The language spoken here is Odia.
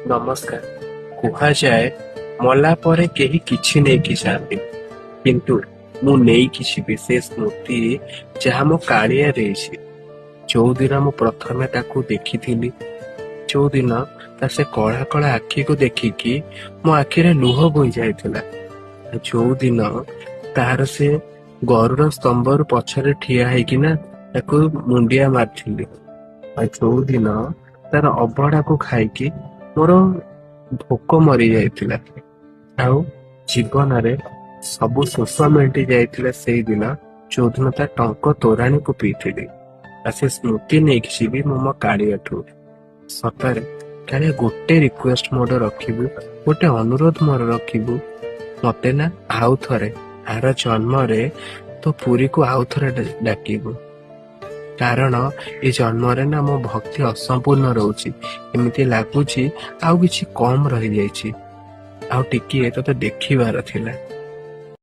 ନମସ୍କାର। କୁହାଯାଏ ମଲା ପରେ କେହି କିଛି ନେଇକି ଯାଆନ୍ତି, କିନ୍ତୁ ମୁଁ ନେଇକି ଯିବି ସେ ସ୍ମୃତି ଯାହା ମୋ କାଳିଆ ଦେଇଛି। ଯୋଉଦିନ ମୁଁ ପ୍ରଥମେ ତାକୁ ଦେଖିଥିଲି, ଯୋଉଦିନ ତା ସେ କଳା କଳା ଆଖିକୁ ଦେଖିକି ମୋ ଆଖିରେ ଲୁହ ବୋହି ଯାଇଥିଲା, ଯୋଉଦିନ ତାର ସେ ଗରୁଡ ସ୍ତମ୍ଭରୁ ପଛରେ ଠିଆ ହେଇକିନା ତାକୁ ମୁଣ୍ଡିଆ ମାରିଥିଲି, ଆଉ ଯୋଉଦିନ ତାର ଅବଢାକୁ ଖାଇକି ମୋର ଭୋକ ମରି ଯାଇଥିଲା, ଆଉ ଜୀବନରେ ସବୁ ଶୋଷ ମେଣ୍ଟି ଯାଇଥିଲା ସେଇଦିନ ଯୋଉଦିନ ତା ଟଙ୍କ ତୋରାଣୀକୁ ପିଇଥିଲି। ଆଉ ସେ ସ୍ମୃତି ନେଇକି ଯିବି ମୁଁ ମୋ କାଳିଆଠୁ। ସତରେ କାଳିଆ ଗୋଟେ ରିକ୍ୱେଷ୍ଟ ମୋର ରଖିବୁ, ଗୋଟେ ଅନୁରୋଧ ମୋର ରଖିବୁ, ମତେ ନା ଆଉ ଥରେ ଆର ଜନ୍ମରେ ତୋ ପୁରୀକୁ ଆଉ ଥରେ ଡାକିବୁ। କାରଣ ଏ ଜନ୍ମରେ ନା ମୋ ଭକ୍ତି ଅସମ୍ପୂର୍ଣ୍ଣ ରହୁଛି। ଏମିତି ଲାଗୁଛି ଆଉ କିଛି କମ ରହିଯାଇଛି, ଆଉ ଟିକିଏ ତତେ ଦେଖିବାର ଥିଲା।